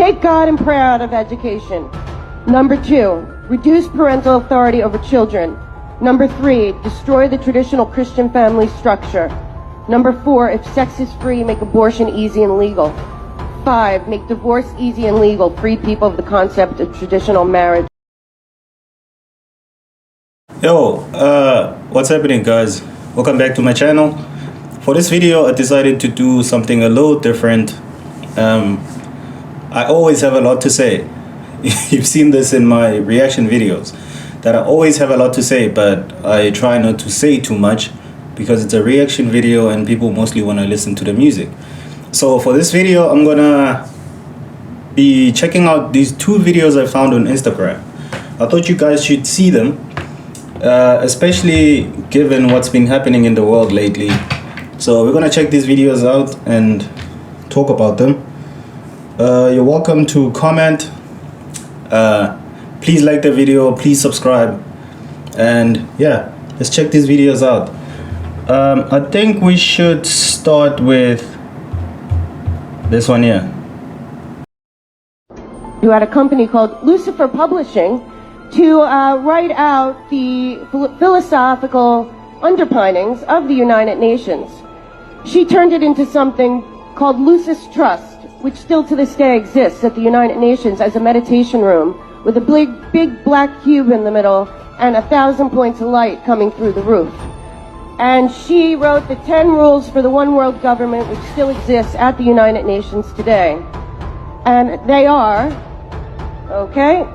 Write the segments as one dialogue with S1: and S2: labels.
S1: Take God and prayer out of education. Number 2, reduce parental authority over children. Number 3, destroy the traditional Christian family structure. Number 4, if sex is free, make abortion easy and legal. 5, make divorce easy and legal, free people of the concept of traditional marriage.
S2: Yo, what's happening, guys? Welcome back to my channel. For this video, I decided to do something a little different. I always have a lot to say. You've seen this in my reaction videos, that I always have a lot to say, but I try not to say too much because it's a reaction video and people mostly want to listen to the music. So for this video, I'm gonna be checking out these 2 videos I found on Instagram. I thought you guys should see them, especially given what's been happening in the world lately. So we're gonna check these videos out and talk about them. You're welcome to comment. Please like the video, please subscribe, and yeah, let's check these videos out. I think we should start with this one here.
S1: You had a company called Lucifer Publishing to write out the philosophical underpinnings of the United Nations. She turned it into something called Lucis Trust, which still to this day exists at the United Nations as a meditation room with a big black cube in the middle and 1,000 points of light coming through the roof. And she wrote the 10 rules for the one world government, which still exists at the United Nations today. And they are, okay,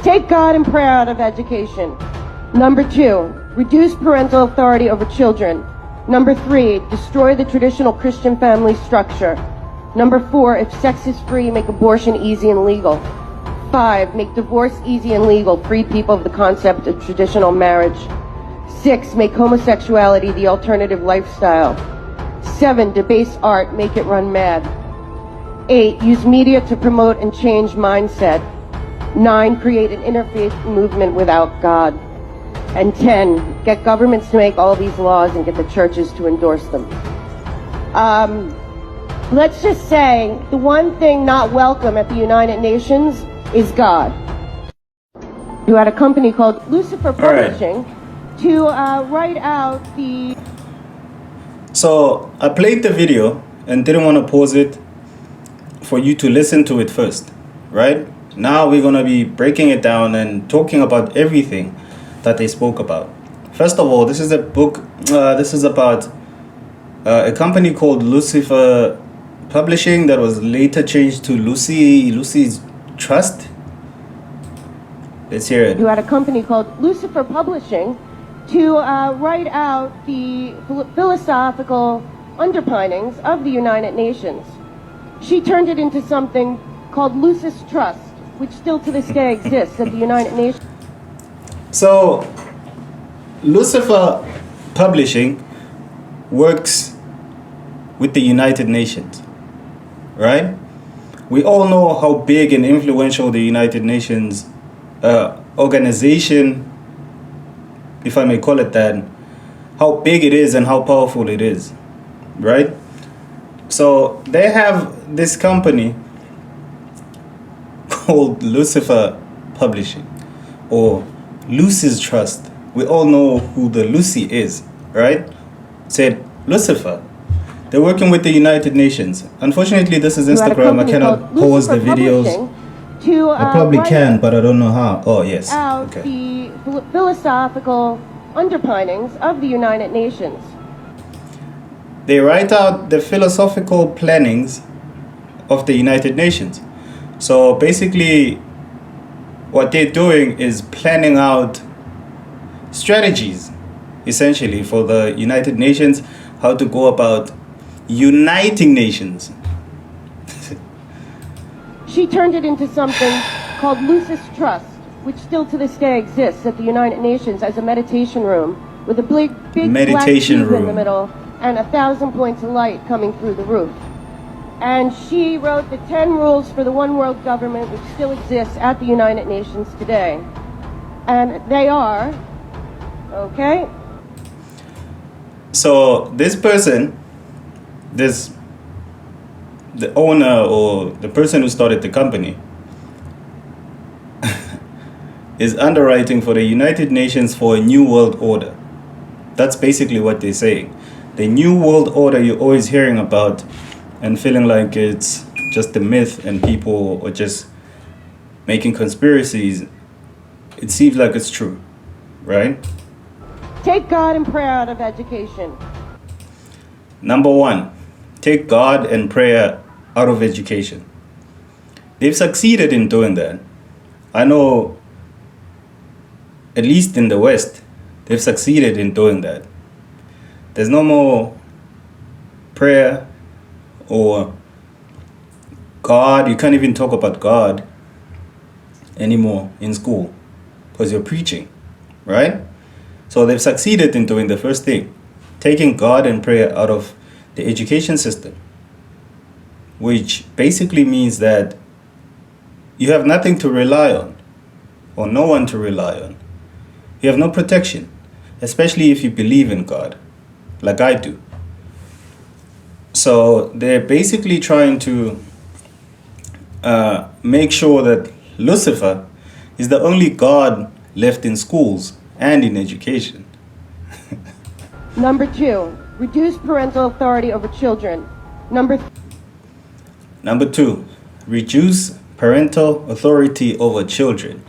S1: take God and prayer out of education. Number 2, reduce parental authority over children. Number 3, destroy the traditional Christian family structure. Number 4, if sex is free, make abortion easy and legal. 5, make divorce easy and legal, free people of the concept of traditional marriage. 6, make homosexuality the alternative lifestyle. 7, debase art, make it run mad. 8, use media to promote and change mindset. 9, create an interfaith movement without God. And 10, get governments to make all these laws and get the churches to endorse them. Let's just say the one thing not welcome at the United Nations is God. You had a company called Lucifer Publishing to write out the...
S2: So I played the video and didn't want to pause it for you to listen to it first, right? Now we're going to be breaking it down and talking about everything that they spoke about. First of all, this is a book, this is about a company called Lucifer Publishing that was later changed to Lucis Trust. Let's hear it.
S1: You had a company called Lucifer Publishing to write out the philosophical underpinnings of the United Nations. She turned it into something called Lucis Trust, which still to this day exists at the United Nations.
S2: So, Lucifer Publishing works with the United Nations, right? We all know how big and influential the United Nations organization, if I may call it that, how big it is and how powerful it is, right? So they have this company called Lucifer Publishing, or Lucis Trust. We all know who the Lucy is, right? Said Lucifer. They're working with the United Nations. Unfortunately, this is Instagram. I cannot pause the videos. I probably can, but I don't know how. Oh, yes. Okay.
S1: The philosophical underpinnings of the United Nations.
S2: They write out the philosophical plannings of the United Nations. So basically, what they're doing is planning out strategies, essentially, for the United Nations, how to go about uniting nations.
S1: She turned it into something called Lucis Trust, which still to this day exists at the United Nations as a meditation room with a big
S2: meditation
S1: black cube
S2: room
S1: in the middle and 1,000 points of light coming through the roof. And she wrote the 10 rules for the one world government, which still exists at the United Nations today. And they are, okay?
S2: So this person, this the owner or the person who started the company is underwriting for the United Nations for a new world order. That's basically what they're saying. The new world order you're always hearing about and feeling like it's just a myth and people are just making conspiracies. It seems like it's true, right?
S1: Take God and prayer out of education.
S2: Number one, take God and prayer out of education. They've succeeded in doing that. I know, at least in the West, they've succeeded in doing that. There's no more prayer or God. You can't even talk about God anymore in school because you're preaching, right? So they've succeeded in doing the first thing, taking God and prayer out of the education system, which basically means that you have nothing to rely on or no one to rely on. You have no protection, especially if you believe in God, like I do. So they're basically trying to make sure that Lucifer is the only God left in schools and in education.
S1: Number 2, reduce parental authority over children. Number
S2: 2, reduce parental authority over children.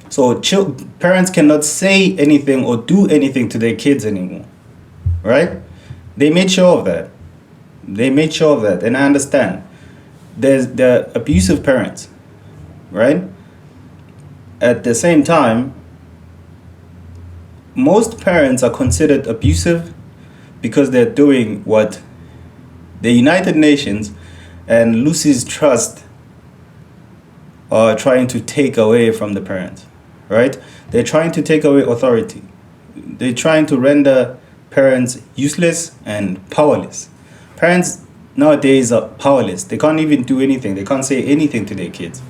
S2: So parents cannot say anything or do anything to their kids anymore, right? They made sure of that. And I understand. There's the abusive parents, right? At the same time, most parents are considered abusive because they're doing what the United Nations and Lucy's Trust are trying to take away from the parents, right? They're trying to take away authority. They're trying to render parents useless and powerless. Parents nowadays are powerless. They can't even do anything. They can't say anything to their kids,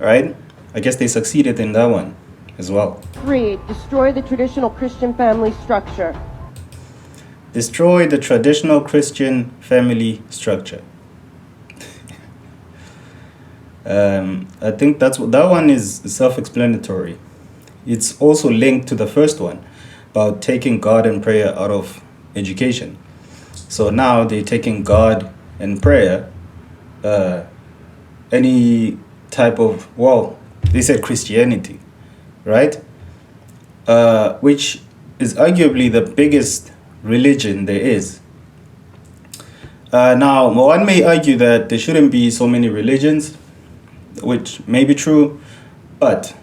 S2: right? I guess they succeeded in that one as well.
S1: 3, destroy the traditional Christian family structure.
S2: Destroy the traditional Christian family structure. I think that one is self-explanatory. It's also linked to the first one about taking God and prayer out of education. So now they're taking God and prayer, any type of, well, they said Christianity, right? Which is arguably the biggest religion there is. Now, one may argue that there shouldn't be so many religions, which may be true, but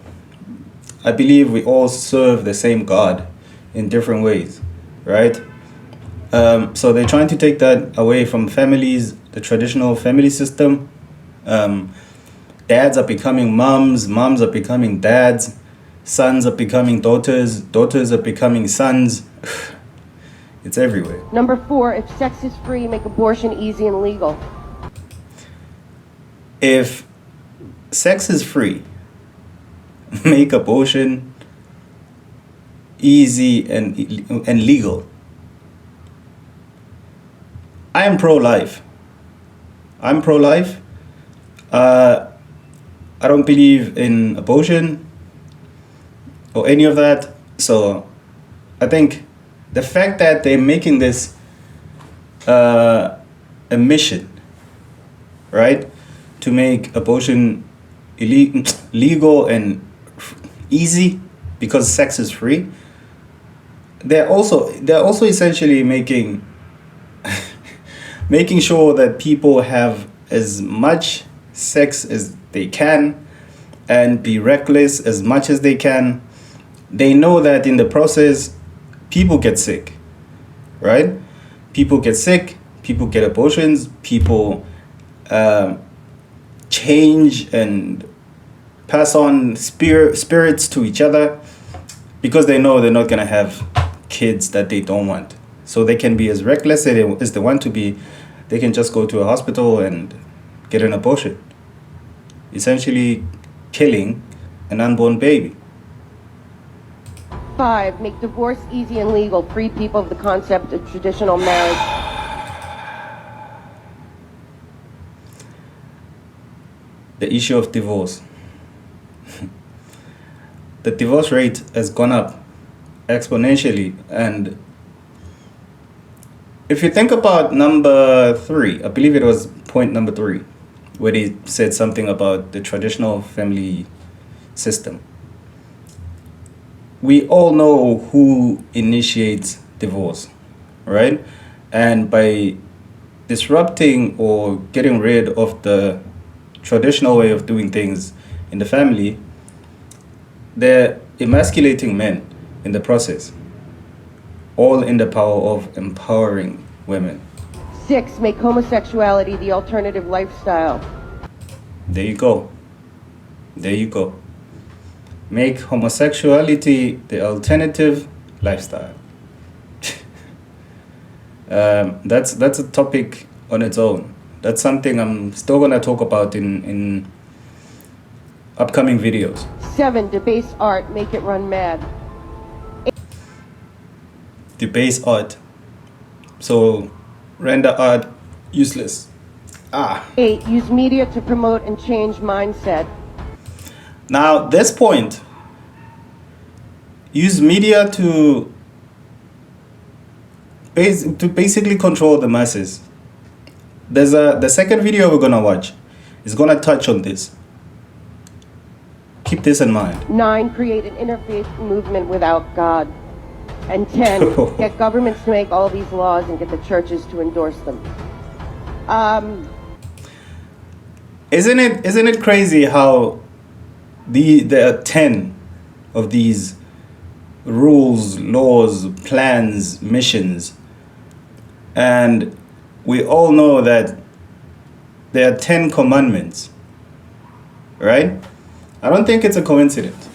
S2: I believe we all serve the same God in different ways, right? So they're trying to take that away from families, the traditional family system. Dads are becoming moms, moms are becoming dads, sons are becoming daughters, daughters are becoming sons. It's everywhere.
S1: Number 4, if sex is free, make abortion easy and legal.
S2: If sex is free, make abortion easy and legal. I am pro-life. I don't believe in abortion or any of that. So I think the fact that they're making this a mission, right, to make abortion legal and easy because sex is free, they're also essentially making sure that people have as much sex as they can and be reckless as much as they can. They know that in the process, people get sick, right? People get sick, people get abortions, people change and pass on spirits to each other because they know they're not going to have kids that they don't want. So they can be as reckless as they want to be. They can just go to a hospital and get an abortion, essentially killing an unborn baby.
S1: 5, make divorce easy and legal. Free people of the concept of traditional marriage.
S2: the issue of divorce. The divorce rate has gone up exponentially, and if you think about number 3, I believe it was point number 3, where they said something about the traditional family system. We all know who initiates divorce, right? And by disrupting or getting rid of the traditional way of doing things in the family, they're emasculating men in the process, all in the power of empowering women.
S1: 6, make homosexuality the alternative lifestyle.
S2: There you go. There you go. Make homosexuality the alternative lifestyle. That's a topic on its own. That's something I'm still gonna talk about in upcoming videos.
S1: 7, debase art, make it run mad.
S2: Debase art. So render art useless.
S1: 8, use media to promote and change mindset.
S2: Now this point, use media to basically control the masses. The second video we're gonna watch is gonna touch on this. Keep this in mind.
S1: 9, create an interfaith movement without God. And 10, get governments to make all these laws and get the churches to endorse them.
S2: Isn't it crazy how there are 10 of these rules, laws, plans, missions, and we all know that there are 10 commandments, right? I don't think it's a coincidence.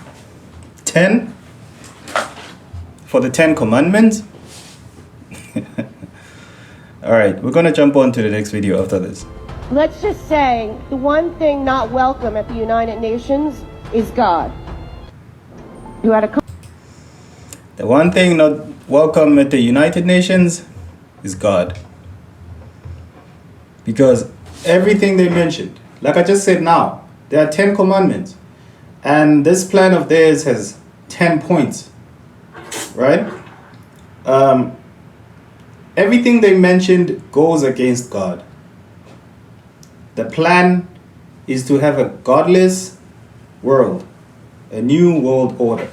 S2: 10 for the 10 commandments. All right, we're gonna jump on to the next video after this.
S1: Let's just say the one thing not welcome at the United Nations is God. You had a
S2: The one thing not welcome at the United Nations is God. Because everything they mentioned, like I just said now, there are 10 commandments. And this plan of theirs has 10 points, right? Everything they mentioned goes against God. The plan is to have a godless world, a new world order.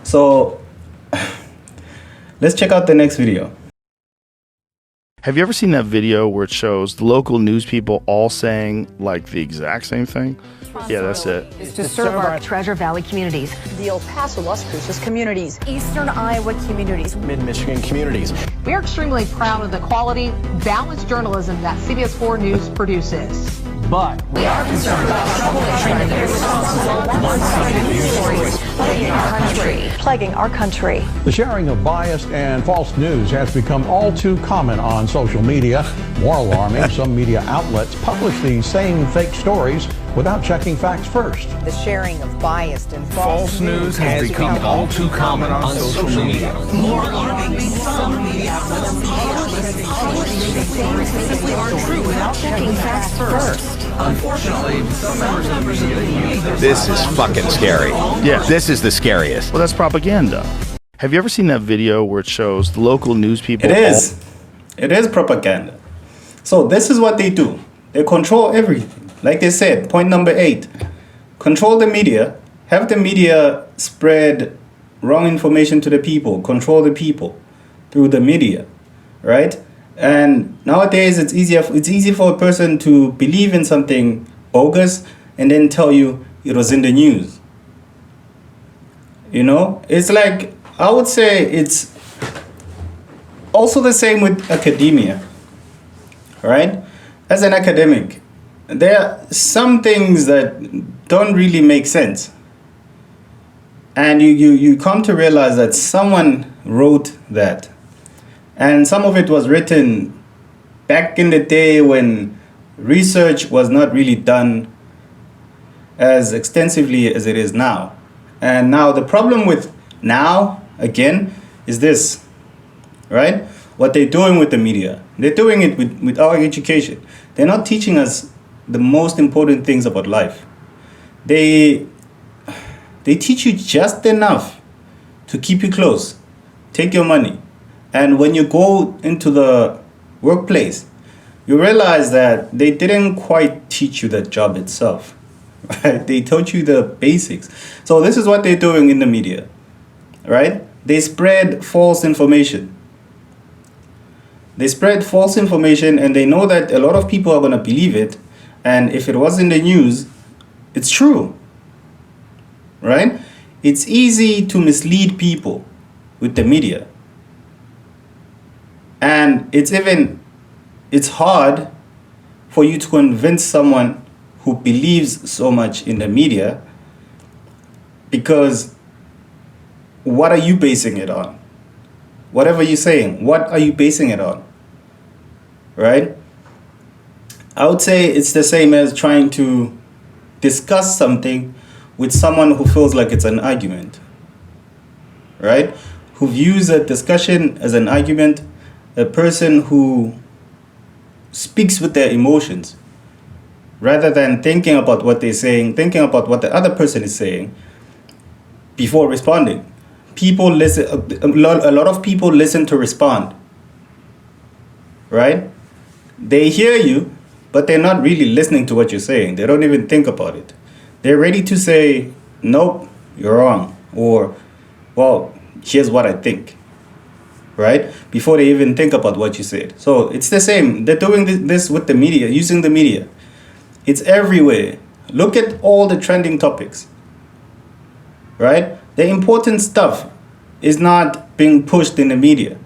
S2: So let's check out the next video.
S3: Have you ever seen that video where it shows the local news people all saying like the exact same thing? Yeah, that's it.
S4: Is to serve our
S5: Treasure Valley communities,
S4: the El Paso, Las Cruces communities,
S5: Eastern Iowa communities,
S6: Mid-Michigan communities.
S7: We are extremely proud of the quality, balanced journalism that CBS 4 News produces.
S6: But
S5: we are concerned about trouble and irresponsible, one-sided news stories plaguing our country.
S8: The sharing of biased and false news has become all too common on social media. More alarming, some media outlets publish these same fake stories without checking facts first.
S4: the sharing of biased and false news
S6: has become all too common on social media.
S5: More alarming, some media outlets simply aren't true without checking facts first.
S6: Unfortunately, some members of the media.
S9: This is fucking scary.
S3: Yeah.
S9: This is the scariest.
S3: Well, that's propaganda. Have you ever seen that video where it shows the local news people?
S2: It is. It is propaganda. So this is what they do. They control everything. Like they said, point number 8. Control the media. Have the media spread wrong information to the people. Control the people through the media, right? And nowadays it's easy for a person to believe in something bogus and then tell you it was in the news. You know, it's like, I would say it's also the same with academia, right? As an academic, there are some things that don't really make sense. And you come to realize that someone wrote that. And some of it was written back in the day when research was not really done as extensively as it is now. And now the problem with now, again, is this, right? What they're doing with the media. They're doing it with our education. They're not teaching us the most important things about life. They teach you just enough to keep you close, take your money. And when you go into the workplace, you realize that they didn't quite teach you the job itself. Right? They taught you the basics. So this is what they're doing in the media, right? They spread false information. They spread false information, and they know that a lot of people are going to believe it. And if it was in the news, it's true, right? It's easy to mislead people with the media. And it's hard for you to convince someone who believes so much in the media, because what are you basing it on? Whatever you're saying, what are you basing it on? Right? I would say it's the same as trying to discuss something with someone who feels like it's an argument. Right? Who views a discussion as an argument, a person who speaks with their emotions rather than thinking about what they're saying, thinking about what the other person is saying before responding. People listen, a lot of people listen to respond, right? They hear you, but they're not really listening to what you're saying. They don't even think about it. They're ready to say, nope, you're wrong, or, well, here's what I think, right? Before they even think about what you said. So it's the same. They're doing this with the media, using the media. It's everywhere. Look at all the trending topics, right? The important stuff is not being pushed in the media,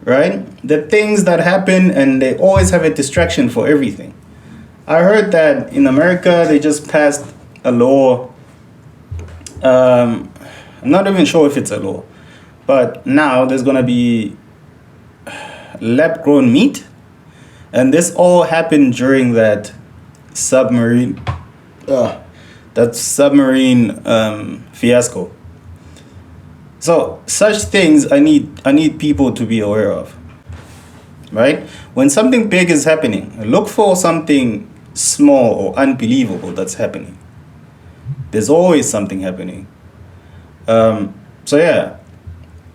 S2: right? The things that happen, and they always have a distraction for everything. I heard that in America, they just passed a law. I'm not even sure if it's a law, but now there's going to be lab-grown meat. And this all happened during that submarine fiasco. So such things I need people to be aware of, right? When something big is happening, look for something small or unbelievable that's happening. There's always something happening. So yeah,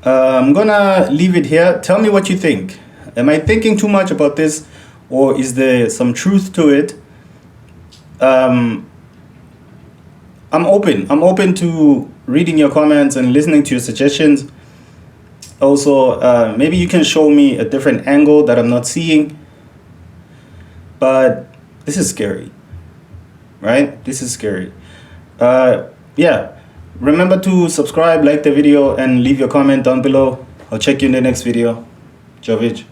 S2: I'm gonna leave it here. Tell me what you think. Am I thinking too much about this, or is there some truth to it? I'm open to reading your comments and listening to your suggestions. Also, maybe you can show me a different angle that I'm not seeing. But this is scary, right? This is scary. Yeah, remember to subscribe, like the video, and leave your comment down below. I'll check you in the next video. Jovic.